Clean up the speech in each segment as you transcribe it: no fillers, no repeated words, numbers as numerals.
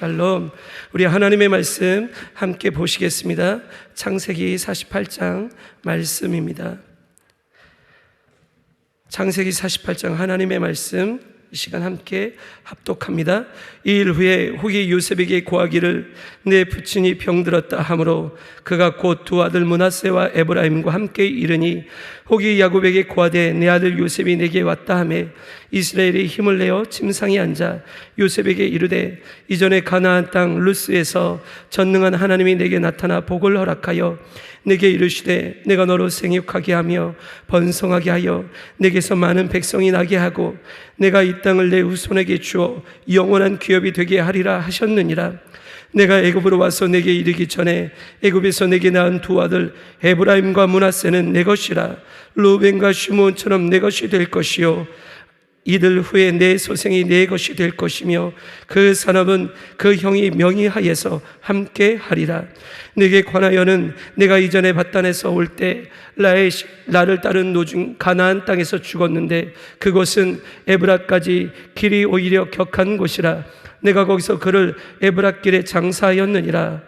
샬롬. 우리 하나님의 말씀 함께 보시겠습니다. 창세기 48장 말씀입니다. 창세기 48장 하나님의 말씀 이 시간 함께 합독합니다. 이 일 후에 혹이 요셉에게 고하기를 내 부친이 병들었다 하므로 그가 곧 두 아들 므낫세와 에브라임과 함께 이르니 혹이 야곱에게 고하되 내 아들 요셉이 내게 왔다 하매 이스라엘이 힘을 내어 침상에 앉아 요셉에게 이르되 이전에 가나안 땅 루스에서 전능한 하나님이 내게 나타나 복을 허락하여 내게 이르시되 내가 너로 생육하게 하며 번성하게 하여 내게서 많은 백성이 나게 하고 내가 이 땅을 내 후손에게 주어 영원한 기업이 되게 하리라 하셨느니라. 내가 애굽으로 와서 내게 이르기 전에 애굽에서 내게 낳은 두 아들 에브라임과 므낫세는 내 것이라. 루벤과 시므온처럼 내 것이 될 것이요 이들 후에 내 소생이 내 것이 될 것이며 그 산업은 그 형이 명의하여서 함께 하리라. 내게 관하여는 내가 이전에 바단에서 올 때 나를 따른 노중 가나안 땅에서 죽었는데 그곳은 에브라까지 길이 오히려 격한 곳이라. 내가 거기서 그를 에브라길에 장사하였느니라.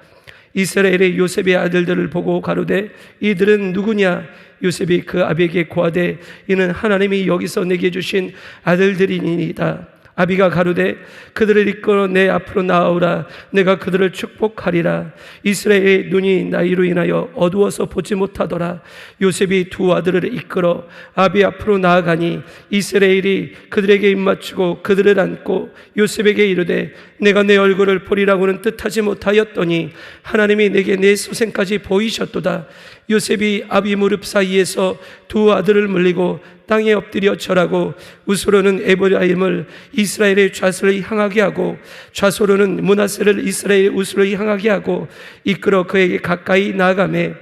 이스라엘의 요셉의 아들들을 보고 가로되 이들은 누구냐? 요셉이 그 아비에게 고하되 이는 하나님이 여기서 내게 주신 아들들이니이다. 아비가 가로되 그들을 이끌어 내 앞으로 나아오라. 내가 그들을 축복하리라. 이스라엘의 눈이 나이로 인하여 어두워서 보지 못하더라. 요셉이 두 아들을 이끌어 아비 앞으로 나아가니 이스라엘이 그들에게 입맞추고 그들을 안고 요셉에게 이르되 내가 내 얼굴을 보리라고는 뜻하지 못하였더니 하나님이 내게 내 소생까지 보이셨도다. 요셉이 아비 무릎 사이에서 두 아들을 물리고 땅에 엎드려 절하고 우스로는 에브라임을 이스라엘의 좌수를 향하게 하고 좌소로는 므낫세를 이스라엘의 우스를 향하게 하고 이끌어 그에게 가까이 나아가매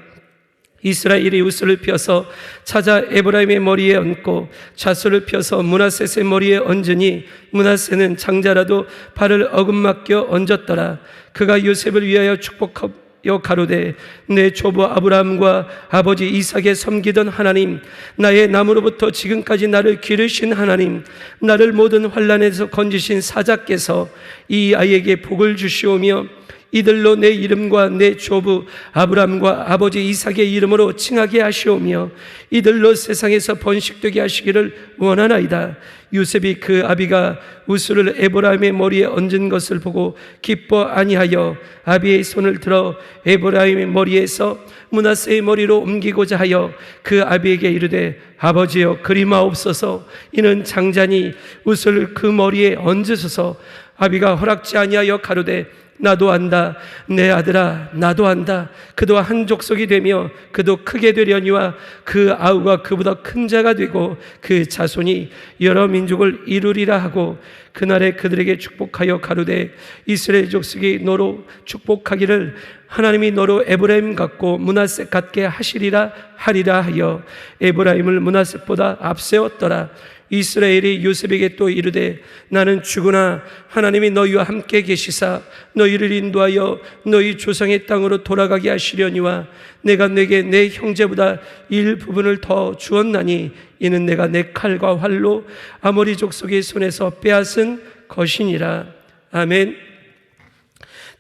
이스라엘이 우스를 펴서 찾아 에브라임의 머리에 얹고 좌소를 펴서 므낫셋의 머리에 얹으니 므낫세는 장자라도 발을 어긋맞겨 얹었더라. 그가 요셉을 위하여 축복하여 가로되 내 조부 아브라함과 아버지 이삭에 섬기던 하나님, 나의 남으로부터 지금까지 나를 기르신 하나님, 나를 모든 환난에서 건지신 사자께서 이 아이에게 복을 주시오며 이들로 내 이름과 내 조부 아브라함과 아버지 이삭의 이름으로 칭하게 하시오며 이들로 세상에서 번식되게 하시기를 원하나이다. 요셉이 그 아비가 우스를 에브라임의 머리에 얹은 것을 보고 기뻐 아니하여 아비의 손을 들어 에브라임의 머리에서 므낫세의 머리로 옮기고자 하여 그 아비에게 이르되 아버지여 그리마옵소서. 이는 장자니 우스를 그 머리에 얹으소서. 아비가 허락지 아니하여 가로되 나도 안다. 내 아들아 나도 안다. 그도 한 족속이 되며 그도 크게 되려니와 그 아우가 그보다 큰 자가 되고 그 자손이 여러 민족을 이루리라 하고 그날에 그들에게 축복하여 가로되 이스라엘 족속이 너로 축복하기를 하나님이 너로 에브라임 같고 므낫세 같게 하시리라 하리라 하여 에브라임을 므낫세보다 앞세웠더라. 이스라엘이 요셉에게 또 이르되 나는 죽으나 하나님이 너희와 함께 계시사 너희를 인도하여 너희 조상의 땅으로 돌아가게 하시려니와 내가 내게 내 형제보다 일부분을 더 주었나니 이는 내가 내 칼과 활로 아모리 족속의 손에서 빼앗은 것이니라. 아멘.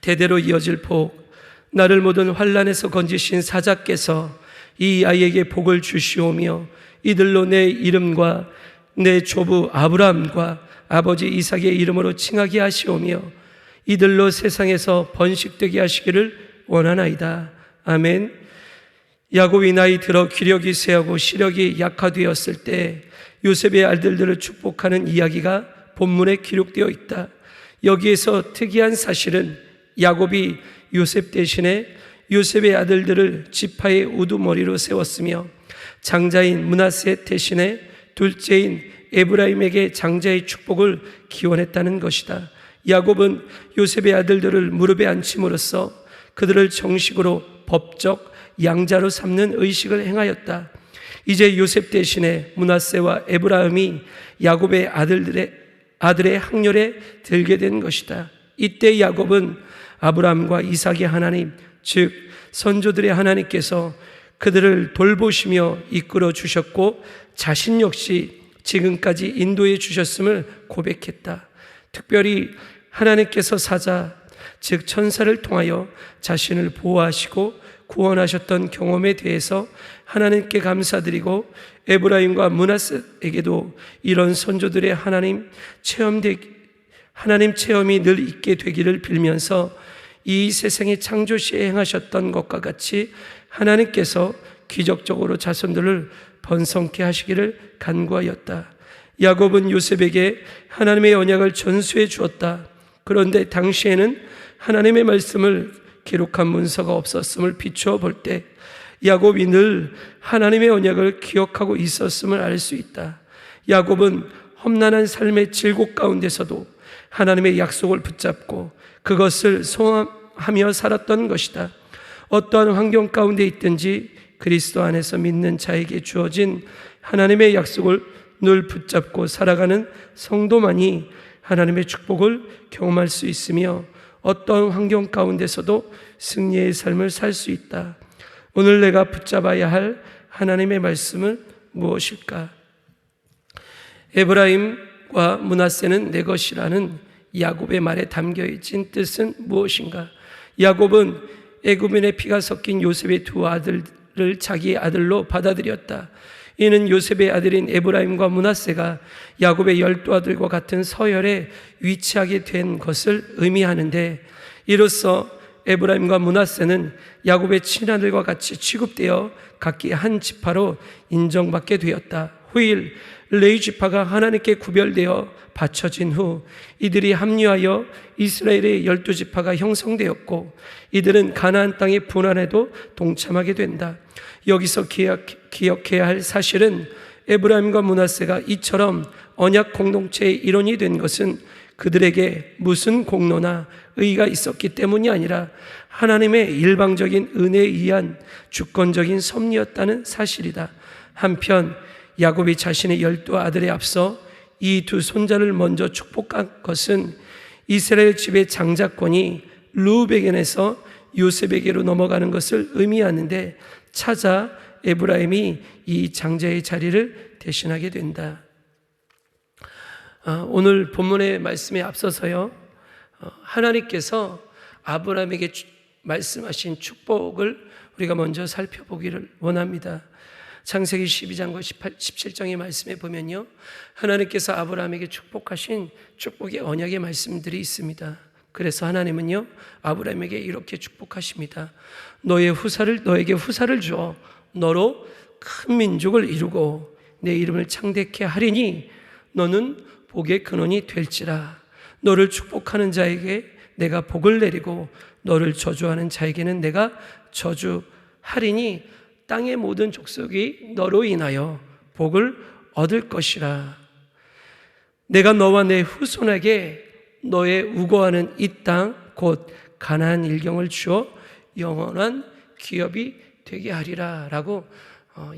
대대로 이어질 복, 나를 모든 환난에서 건지신 사자께서 이 아이에게 복을 주시오며 이들로 내 이름과 내 조부 아브라함과 아버지 이삭의 이름으로 칭하게 하시오며 이들로 세상에서 번식되게 하시기를 원하나이다. 아멘. 야곱이 나이 들어 기력이 쇠하고 시력이 약화되었을 때 요셉의 아들들을 축복하는 이야기가 본문에 기록되어 있다. 여기에서 특이한 사실은 야곱이 요셉 대신에 요셉의 아들들을 지파의 우두머리로 세웠으며 장자인 므낫세 대신에 둘째인 에브라임에게 장자의 축복을 기원했다는 것이다. 야곱은 요셉의 아들들을 무릎에 앉힘으로써 그들을 정식으로 법적 양자로 삼는 의식을 행하였다. 이제 요셉 대신에 므낫세와 에브라임이 야곱의 아들의 학렬에 들게 된 것이다. 이때 야곱은 아브라함과 이삭의 하나님, 즉 선조들의 하나님께서 그들을 돌보시며 이끌어 주셨고 자신 역시 지금까지 인도해 주셨음을 고백했다. 특별히 하나님께서 사자 즉 천사를 통하여 자신을 보호하시고 구원하셨던 경험에 대해서 하나님께 감사드리고, 에브라임과 므낫세에게도 이런 선조들의 하나님 체험이 늘 있게 되기를 빌면서, 이 세상의 창조 시에 행하셨던 것과 같이 하나님께서 기적적으로 자손들을 번성케 하시기를 간구하였다. 야곱은 요셉에게 하나님의 언약을 전수해 주었다. 그런데 당시에는 하나님의 말씀을 기록한 문서가 없었음을 비추어 볼 때 야곱이 늘 하나님의 언약을 기억하고 있었음을 알 수 있다. 야곱은 험난한 삶의 질곡 가운데서도 하나님의 약속을 붙잡고 그것을 소망하며 살았던 것이다. 어떠한 환경 가운데 있든지 그리스도 안에서 믿는 자에게 주어진 하나님의 약속을 늘 붙잡고 살아가는 성도만이 하나님의 축복을 경험할 수 있으며 어떤 환경 가운데서도 승리의 삶을 살 수 있다. 오늘 내가 붙잡아야 할 하나님의 말씀은 무엇일까? 에브라임과 므낫세는 내 것이라는 야곱의 말에 담겨 있는 뜻은 무엇인가? 야곱은 애굽인의 피가 섞인 요셉의 두 아들을 자기의 아들로 받아들였다. 이는 요셉의 아들인 에브라임과 므낫세가 야곱의 12아들과 같은 서열에 위치하게 된 것을 의미하는데, 이로써 에브라임과 므낫세는 야곱의 친아들과 같이 취급되어 각기 한 지파로 인정받게 되었다. 후일 레위 지파가 하나님께 구별되어 바쳐진 후 이들이 합류하여 이스라엘의 12지파가 형성되었고, 이들은 가나안 땅의 분환에도 동참하게 된다. 여기서 기억해야 할 사실은 에브라임과 므낫세가 이처럼 언약 공동체의 일원이 된 것은 그들에게 무슨 공로나 의의가 있었기 때문이 아니라 하나님의 일방적인 은혜에 의한 주권적인 섭리였다는 사실이다. 한편 야곱이 자신의 12아들에 앞서 이 두 손자를 먼저 축복한 것은 이스라엘 집의 장자권이 르우벤에게서 요셉에게로 넘어가는 것을 의미하는데, 차자 에브라임이 이 장자의 자리를 대신하게 된다. 오늘 본문의 말씀에 앞서서요, 하나님께서 아브라함에게 말씀하신 축복을 우리가 먼저 살펴보기를 원합니다. 창세기 12장과 17장의 말씀에 보면요, 하나님께서 아브라함에게 축복하신 축복의 언약의 말씀들이 있습니다. 그래서 하나님은요, 아브라함에게 이렇게 축복하십니다. 너에게 후사를 주어 너로 큰 민족을 이루고 내 이름을 창대케 하리니 너는 복의 근원이 될지라. 너를 축복하는 자에게 내가 복을 내리고 너를 저주하는 자에게는 내가 저주하리니 땅의 모든 족속이 너로 인하여 복을 얻을 것이라. 내가 너와 내 후손에게 너의 우거하는 이 땅 곧 가나안 일경을 주어 영원한 기업이 되게 하리라 라고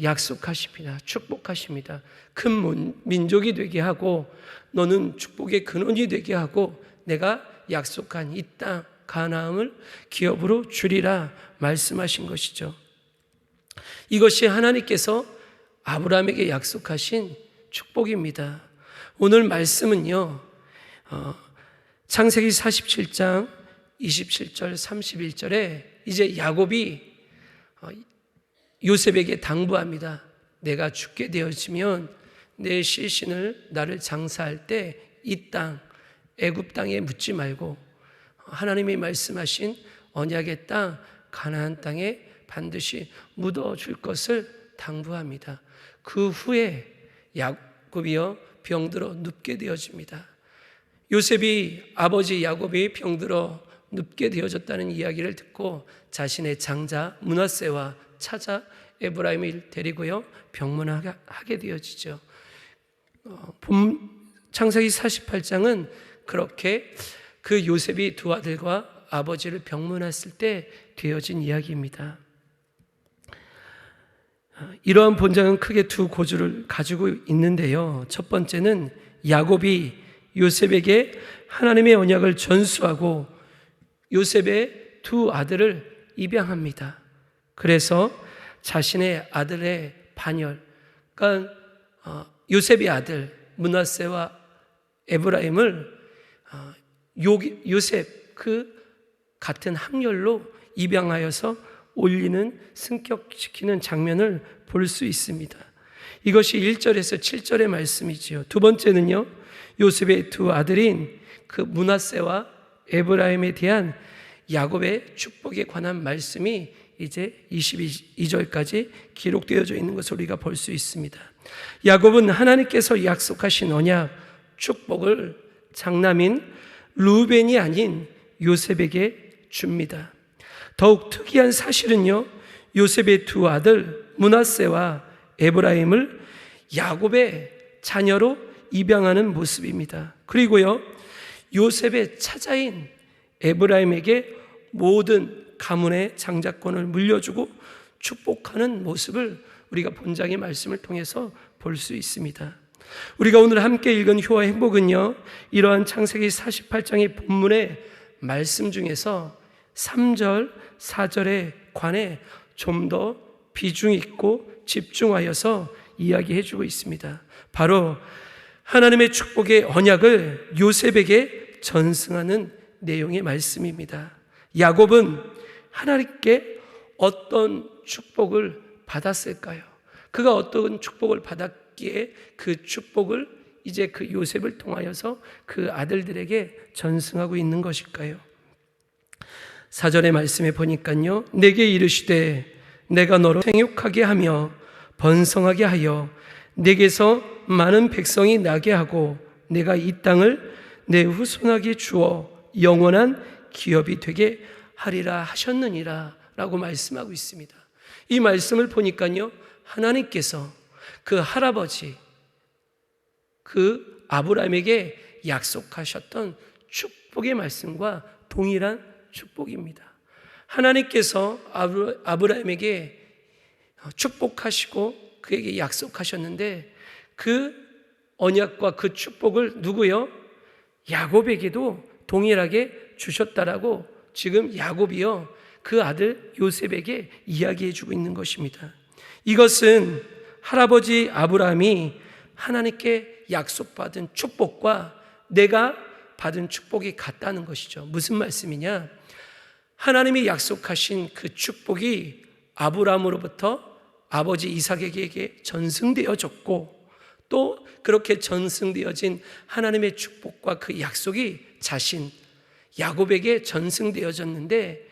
약속하십니다. 축복하십니다. 큰 민족이 되게 하고 너는 축복의 근원이 되게 하고 내가 약속한 이 땅 가나안을 기업으로 주리라 말씀하신 것이죠. 이것이 하나님께서 아브라함에게 약속하신 축복입니다. 오늘 말씀은요, 창세기 47장 27절 31절에 이제 야곱이 요셉에게 당부합니다. 내가 죽게 되어지면 내 실신을 나를 장사할 때 이 땅 애굽 땅에 묻지 말고 하나님이 말씀하신 언약의 땅 가나안 땅에 반드시 묻어줄 것을 당부합니다. 그 후에 야곱이요 병들어 눕게 되어집니다. 요셉이 아버지 야곱이 병들어 눕게 되어졌다는 이야기를 듣고 자신의 장자 므낫세와 차자 에브라임을 데리고요 병문하게 되어지죠. 창세기 48장은 그렇게 그 요셉이 두 아들과 아버지를 병문했을 때 되어진 이야기입니다. 이러한 본장은 크게 두 고주를 가지고 있는데요. 첫 번째는 야곱이 요셉에게 하나님의 언약을 전수하고 요셉의 두 아들을 입양합니다. 그래서 자신의 아들의 반열, 그러니까 요셉의 아들 므낫세와 에브라임을 요셉 그 같은 항렬로 입양하여서 올리는 승격시키는 장면을 볼 수 있습니다. 이것이 1절에서 7절의 말씀이지요. 두 번째는요, 요셉의 두 아들인 그 므낫세와 에브라임에 대한 야곱의 축복에 관한 말씀이 이제 22절까지 기록되어져 있는 것을 우리가 볼 수 있습니다. 야곱은 하나님께서 약속하신 언약 축복을 장남인 루벤이 아닌 요셉에게 줍니다. 더욱 특이한 사실은요, 요셉의 두 아들 므낫세와 에브라임을 야곱의 자녀로 입양하는 모습입니다. 그리고요, 요셉의 차자인 에브라임에게 모든 가문의 장자권을 물려주고 축복하는 모습을 우리가 본장의 말씀을 통해서 볼 수 있습니다. 우리가 오늘 함께 읽은 효와 행복은요, 이러한 창세기 48장의 본문의 말씀 중에서 3절, 4절에 관해 좀 더 비중 있고 집중하여서 이야기해주고 있습니다. 바로 하나님의 축복의 언약을 요셉에게 전승하는 내용의 말씀입니다. 야곱은 하나님께 어떤 축복을 받았을까요? 그가 어떤 축복을 받았기에 그 축복을 이제 그 요셉을 통하여서 그 아들들에게 전승하고 있는 것일까요? 4절의 말씀에 보니까요, 내게 이르시되 내가 너로 생육하게 하며 번성하게 하여 내게서 많은 백성이 나게 하고 내가 이 땅을 내 후손에게 주어 영원한 기업이 되게 하리라 하셨느니라 라고 말씀하고 있습니다. 이 말씀을 보니까요, 하나님께서 그 할아버지 그 아브라함에게 약속하셨던 축복의 말씀과 동일한 축복입니다. 하나님께서 아브라함에게 축복하시고 그에게 약속하셨는데 그 언약과 그 축복을 누구요? 야곱에게도 동일하게 주셨다라고 지금 야곱이요 그 아들 요셉에게 이야기해 주고 있는 것입니다. 이것은 할아버지 아브라함이 하나님께 약속받은 축복과 내가 받은 축복이 같다는 것이죠. 무슨 말씀이냐? 하나님이 약속하신 그 축복이 아브라함으로부터 아버지 이삭에게 전승되어졌고 또 그렇게 전승되어진 하나님의 축복과 그 약속이 자신 야곱에게 전승되어졌는데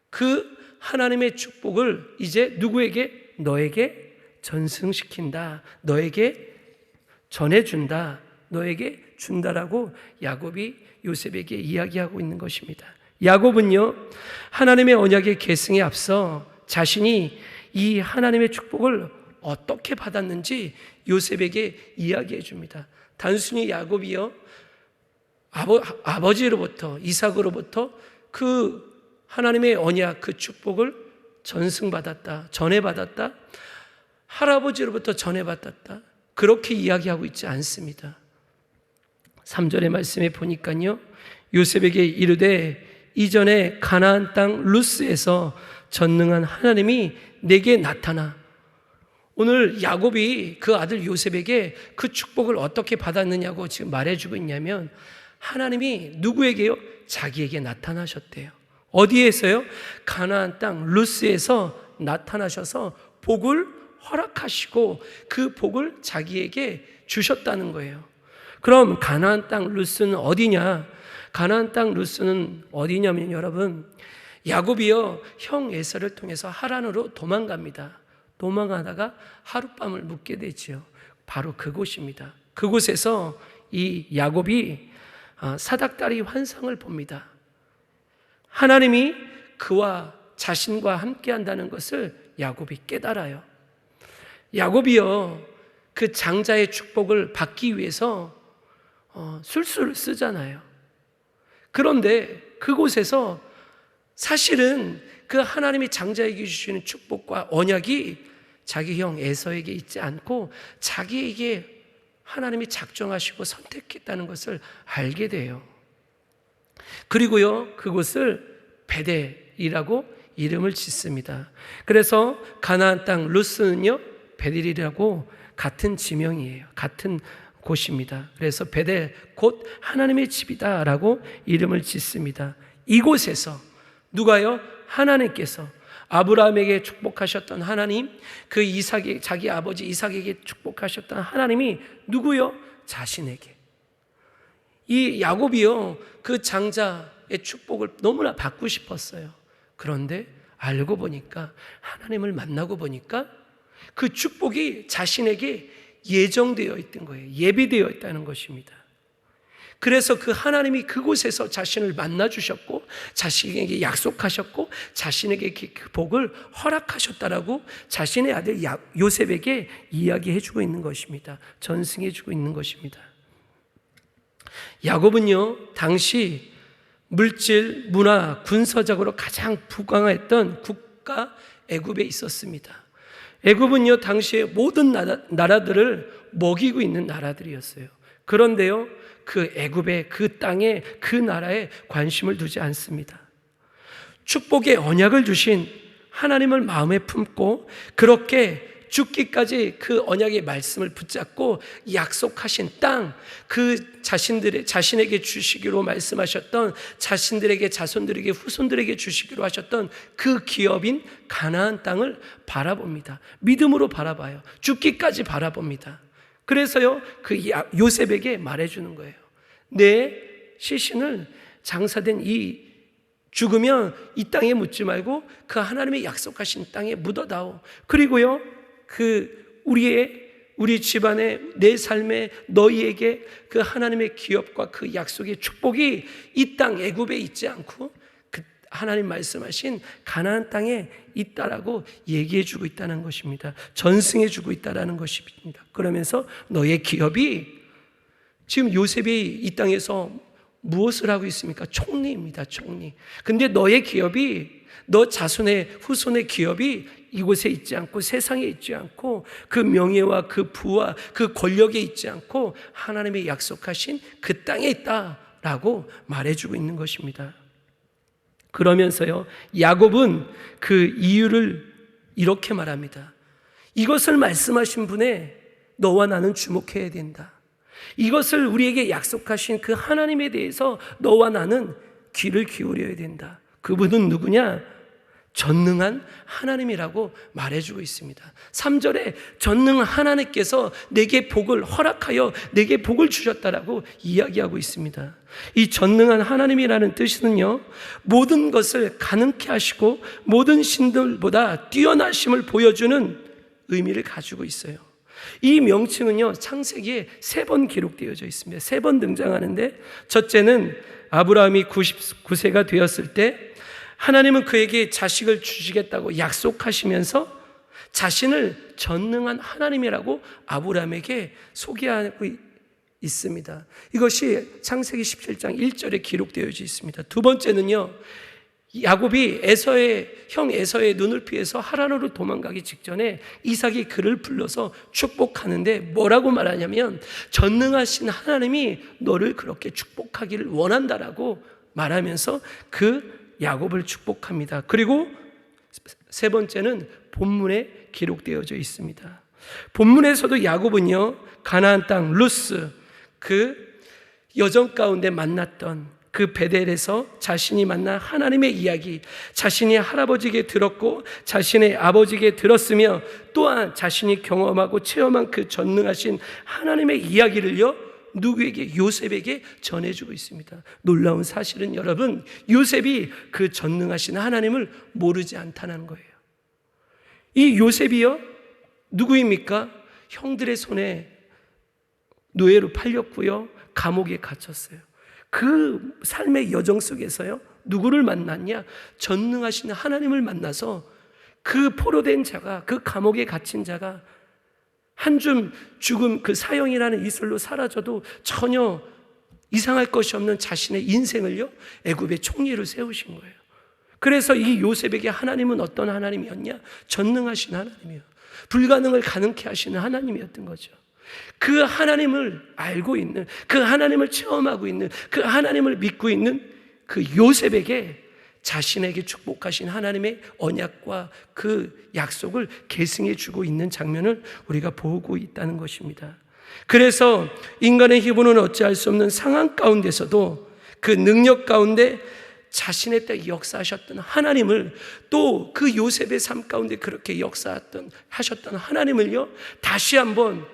그 하나님의 축복을 이제 누구에게? 너에게 전승시킨다. 너에게 전해준다. 너에게 준다라고 야곱이 요셉에게 이야기하고 있는 것입니다. 야곱은요, 하나님의 언약의 계승에 앞서 자신이 이 하나님의 축복을 어떻게 받았는지 요셉에게 이야기해 줍니다. 단순히 야곱이요, 아버지로부터 이삭으로부터 그 하나님의 언약 그 축복을 전승받았다, 전해받았다, 할아버지로부터 전해받았다, 그렇게 이야기하고 있지 않습니다. 3절의 말씀에 보니까요, 요셉에게 이르되 이전에 가나안 땅 루스에서 전능한 하나님이 내게 나타나. 오늘 야곱이 그 아들 요셉에게 그 축복을 어떻게 받았느냐고 지금 말해주고 있냐면 하나님이 누구에게요? 자기에게 나타나셨대요. 어디에서요? 가나안 땅 루스에서 나타나셔서 복을 허락하시고 그 복을 자기에게 주셨다는 거예요. 그럼 가나안 땅 루스는 어디냐? 가나안 땅 루스는 어디냐면 여러분, 야곱이요 형 에서를 통해서 하란으로 도망갑니다. 도망가다가 하룻밤을 묵게 되지요. 바로 그곳입니다. 그곳에서 이 야곱이 사닥다리 환상을 봅니다. 하나님이 그와 자신과 함께 한다는 것을 야곱이 깨달아요. 야곱이요 그 장자의 축복을 받기 위해서 술수를 쓰잖아요. 그런데 그곳에서 사실은 그 하나님이 장자에게 주시는 축복과 언약이 자기 형 에서에게 있지 않고 자기에게 하나님이 작정하시고 선택했다는 것을 알게 돼요. 그리고요 그곳을 베델이라고 이름을 짓습니다. 그래서 가나안 땅 루스는요 베델이라고 같은 지명이에요. 같은 곳입니다. 그래서 베델 곧 하나님의 집이다 라고 이름을 짓습니다. 이곳에서 누가요? 하나님께서 아브라함에게 축복하셨던 하나님, 그 이삭의 자기 아버지 이삭에게 축복하셨던 하나님이 누구요? 자신에게. 이 야곱이요, 그 장자의 축복을 너무나 받고 싶었어요. 그런데 알고 보니까, 하나님을 만나고 보니까 그 축복이 자신에게 예정되어 있던 거예요. 예비되어 있다는 것입니다. 그래서 그 하나님이 그곳에서 자신을 만나 주셨고, 자신에게 약속하셨고, 자신에게 그 복을 허락하셨다라고 자신의 아들 요셉에게 이야기해 주고 있는 것입니다. 전승해 주고 있는 것입니다. 야곱은요, 당시 물질, 문화, 군사적으로 가장 부강했던 국가 애굽에 있었습니다. 애굽은요, 당시에 모든 나라들을 먹이고 있는 나라들이었어요. 그런데요, 그 애굽의 그 땅에, 그 나라에 관심을 두지 않습니다. 축복의 언약을 주신 하나님을 마음에 품고 그렇게 죽기까지 그 언약의 말씀을 붙잡고 약속하신 땅, 그 자신에게 주시기로 말씀하셨던, 자신들에게, 자손들에게, 후손들에게 주시기로 하셨던 그 기업인 가나안 땅을 바라봅니다. 믿음으로 바라봐요. 죽기까지 바라봅니다. 그래서요, 그 요셉에게 말해주는 거예요. 내 시신을 장사된 죽으면 이 땅에 묻지 말고 그 하나님의 약속하신 땅에 묻어다오. 그리고요, 우리 집안에, 내 삶에, 너희에게 그 하나님의 기업과 그 약속의 축복이 이 땅 애굽에 있지 않고 그 하나님 말씀하신 가나안 땅에 있다라고 얘기해 주고 있다는 것입니다. 전승해 주고 있다라는 것입니다. 그러면서 너의 기업이, 지금 요셉이 이 땅에서 무엇을 하고 있습니까? 총리입니다. 총리. 근데 너의 기업이, 너 자손의 후손의 기업이 이곳에 있지 않고, 세상에 있지 않고, 그 명예와 그 부와 그 권력에 있지 않고 하나님의 약속하신 그 땅에 있다라고 말해주고 있는 것입니다. 그러면서요, 야곱은 그 이유를 이렇게 말합니다. 이것을 말씀하신 분에 너와 나는 주목해야 된다. 이것을 우리에게 약속하신 그 하나님에 대해서 너와 나는 귀를 기울여야 된다. 그분은 누구냐? 전능한 하나님이라고 말해주고 있습니다. 3절에 전능한 하나님께서 내게 복을 허락하여 내게 복을 주셨다라고 이야기하고 있습니다. 이 전능한 하나님이라는 뜻은요, 모든 것을 가능케 하시고 모든 신들보다 뛰어나심을 보여주는 의미를 가지고 있어요. 이 명칭은요, 창세기에 3번 기록되어져 있습니다. 3번 등장하는데, 첫째는 아브라함이 99세가 되었을 때 하나님은 그에게 자식을 주시겠다고 약속하시면서 자신을 전능한 하나님이라고 아브라함에게 소개하고 있습니다. 이것이 창세기 17장 1절에 기록되어져 있습니다. 두 번째는요, 야곱이 형 에서의 눈을 피해서 하란으로 도망가기 직전에 이삭이 그를 불러서 축복하는데 뭐라고 말하냐면, 전능하신 하나님이 너를 그렇게 축복하기를 원한다라고 말하면서 그 야곱을 축복합니다. 그리고 세 번째는 본문에 기록되어져 있습니다. 본문에서도 야곱은요, 가나안 땅 루스, 그 여정 가운데 만났던 그 베델에서 자신이 만난 하나님의 이야기, 자신이 할아버지에게 들었고 자신의 아버지에게 들었으며 또한 자신이 경험하고 체험한 그 전능하신 하나님의 이야기를요, 누구에게? 요셉에게 전해주고 있습니다. 놀라운 사실은 여러분, 요셉이 그 전능하신 하나님을 모르지 않다는 거예요. 이 요셉이요, 누구입니까? 형들의 손에 노예로 팔렸고요, 감옥에 갇혔어요. 그 삶의 여정 속에서요, 누구를 만났냐? 전능하신 하나님을 만나서 그 포로된 자가, 그 감옥에 갇힌 자가 한 줌 죽음, 그 사형이라는 이슬로 사라져도 전혀 이상할 것이 없는 자신의 인생을요, 애굽의 총리로 세우신 거예요. 그래서 이 요셉에게 하나님은 어떤 하나님이었냐? 전능하신 하나님이요, 불가능을 가능케 하시는 하나님이었던 거죠. 그 하나님을 알고 있는, 그 하나님을 체험하고 있는, 그 하나님을 믿고 있는 그 요셉에게 자신에게 축복하신 하나님의 언약과 그 약속을 계승해 주고 있는 장면을 우리가 보고 있다는 것입니다. 그래서 인간의 힘으로는 어찌할 수 없는 상황 가운데서도 그 능력 가운데 자신의 때 역사하셨던 하나님을, 또 그 요셉의 삶 가운데 그렇게 하셨던 하나님을요, 다시 한번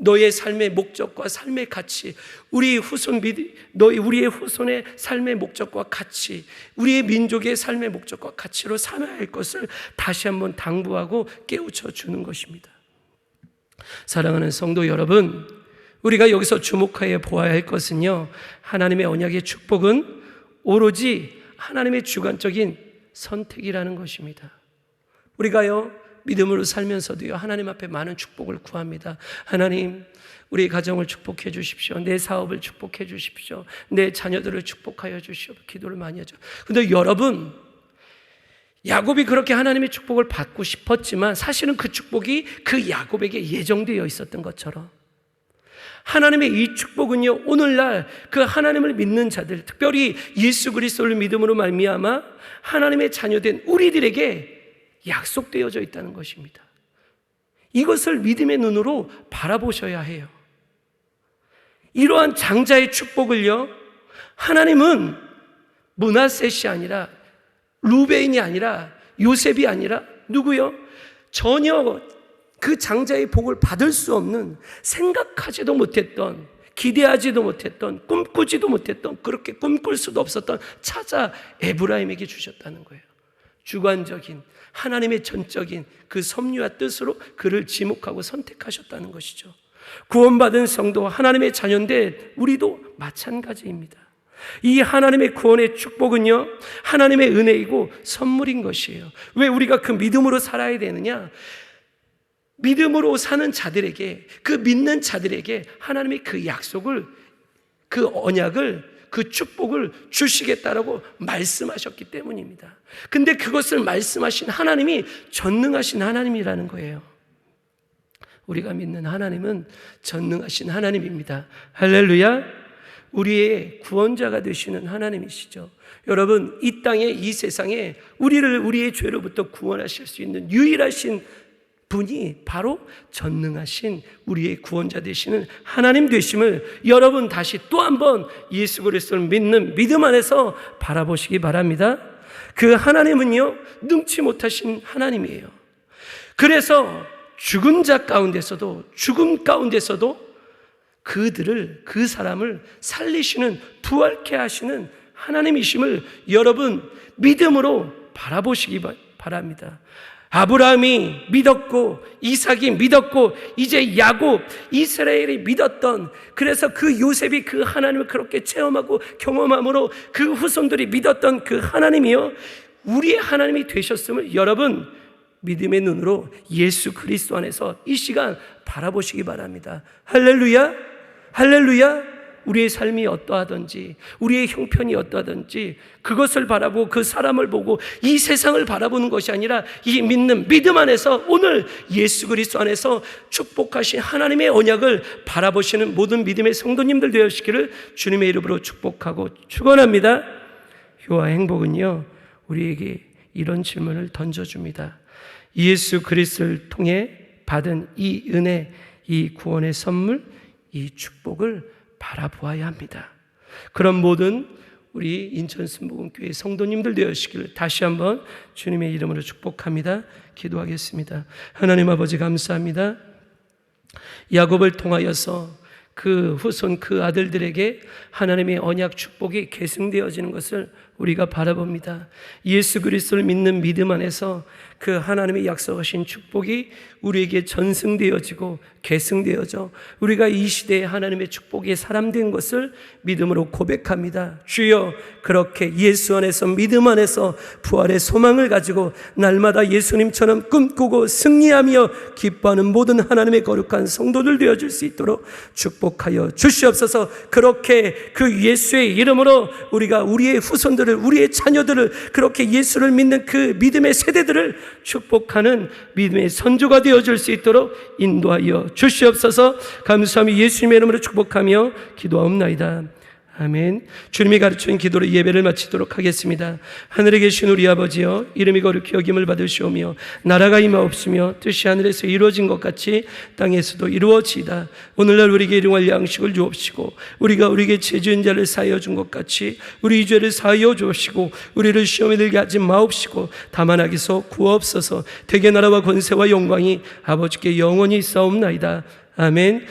너의 삶의 목적과 삶의 가치, 우리의 후손의 삶의 목적과 가치, 우리의 민족의 삶의 목적과 가치로 삼아야 할 것을 다시 한번 당부하고 깨우쳐 주는 것입니다. 사랑하는 성도 여러분, 우리가 여기서 주목하여 보아야 할 것은요, 하나님의 언약의 축복은 오로지 하나님의 주관적인 선택이라는 것입니다. 우리가요, 믿음으로 살면서도요, 하나님 앞에 많은 축복을 구합니다. 하나님, 우리 가정을 축복해 주십시오. 내 사업을 축복해 주십시오. 내 자녀들을 축복하여 주시오. 기도를 많이 하죠. 근데 여러분, 야곱이 그렇게 하나님의 축복을 받고 싶었지만 사실은 그 축복이 그 야곱에게 예정되어 있었던 것처럼, 하나님의 이 축복은요, 오늘날 그 하나님을 믿는 자들, 특별히 예수 그리스도를 믿음으로 말미암아 하나님의 자녀된 우리들에게 약속되어져 있다는 것입니다. 이것을 믿음의 눈으로 바라보셔야 해요. 이러한 장자의 축복을요, 하나님은 므낫셋이 아니라, 루벤이 아니라, 요셉이 아니라 누구요? 전혀 그 장자의 복을 받을 수 없는, 생각하지도 못했던, 기대하지도 못했던, 꿈꾸지도 못했던, 그렇게 꿈꿀 수도 없었던 차자 에브라임에게 주셨다는 거예요. 주관적인, 하나님의 전적인 그 섭리와 뜻으로 그를 지목하고 선택하셨다는 것이죠. 구원받은 성도, 하나님의 자녀인데 우리도 마찬가지입니다. 이 하나님의 구원의 축복은요, 하나님의 은혜이고 선물인 것이에요. 왜 우리가 그 믿음으로 살아야 되느냐? 믿음으로 사는 자들에게, 그 믿는 자들에게 하나님이 그 약속을, 그 언약을, 그 축복을 주시겠다라고 말씀하셨기 때문입니다. 근데 그것을 말씀하신 하나님이 전능하신 하나님이라는 거예요. 우리가 믿는 하나님은 전능하신 하나님입니다. 할렐루야. 우리의 구원자가 되시는 하나님이시죠. 여러분, 이 땅에, 이 세상에 우리를 우리의 죄로부터 구원하실 수 있는 유일하신 분이 바로 전능하신 우리의 구원자 되시는 하나님 되심을 여러분 다시 또 한번 예수 그리스도를 믿는 믿음 안에서 바라보시기 바랍니다. 그 하나님은요, 능치 못하신 하나님이에요. 그래서 죽은 자 가운데서도, 죽음 가운데서도 그 사람을 살리시는, 부활케 하시는 하나님이심을 여러분 믿음으로 바라보시기 바랍니다. 아브라함이 믿었고, 이삭이 믿었고, 이제 야곱, 이스라엘이 믿었던, 그래서 그 요셉이 그 하나님을 그렇게 체험하고 경험함으로 그 후손들이 믿었던 그 하나님이요, 우리의 하나님이 되셨음을 여러분 믿음의 눈으로 예수 그리스도 안에서 이 시간 바라보시기 바랍니다. 할렐루야, 할렐루야. 우리의 삶이 어떠하든지, 우리의 형편이 어떠하든지 그것을 바라보고 그 사람을 보고 이 세상을 바라보는 것이 아니라 이 믿는 믿음 안에서 오늘 예수 그리스도 안에서 축복하신 하나님의 언약을 바라보시는 모든 믿음의 성도님들 되시기를 주님의 이름으로 축복하고 축원합니다. 효와 행복은요, 우리에게 이런 질문을 던져줍니다. 예수 그리스도를 통해 받은 이 은혜, 이 구원의 선물, 이 축복을 바라보아야 합니다. 그런 모든 우리 인천 순복음교회 성도님들 되시기를 다시 한번 주님의 이름으로 축복합니다. 기도하겠습니다. 하나님 아버지 감사합니다. 야곱을 통하여서 그 후손, 그 아들들에게 하나님의 언약 축복이 계승되어지는 것을 우리가 바라봅니다. 예수 그리스도를 믿는 믿음 안에서 그 하나님의 약속하신 축복이 우리에게 전승되어지고 계승되어져 우리가 이 시대에 하나님의 축복의 사람 된 것을 믿음으로 고백합니다. 주여, 그렇게 예수 안에서, 믿음 안에서 부활의 소망을 가지고 날마다 예수님처럼 꿈꾸고 승리하며 기뻐하는 모든 하나님의 거룩한 성도들 되어줄 수 있도록 축복하여 주시옵소서. 그렇게 그 예수의 이름으로 우리가 우리의 후손들을, 우리의 자녀들을, 그렇게 예수를 믿는 그 믿음의 세대들을 축복하는 믿음의 선조가 되어줄 수 있도록 인도하여 주시옵소서. 감사하며 예수님의 이름으로 축복하며 기도하옵나이다. 아멘. 주님이 가르친 기도로 예배를 마치도록 하겠습니다. 하늘에 계신 우리 아버지여, 이름이 거룩히 여김을 받으시오며 나라가 임하옵시며 뜻이 하늘에서 이루어진 것 같이 땅에서도 이루어지이다. 오늘날 우리에게 일용할 양식을 주옵시고 우리가 우리에게 죄지은 자를 사하여 준 것 같이 우리 죄를 사하여 주옵시고 우리를 시험에 들게 하지 마옵시고 다만 악에서 구하옵소서. 대개 나라와 권세와 영광이 아버지께 영원히 있사옵나이다. 아멘.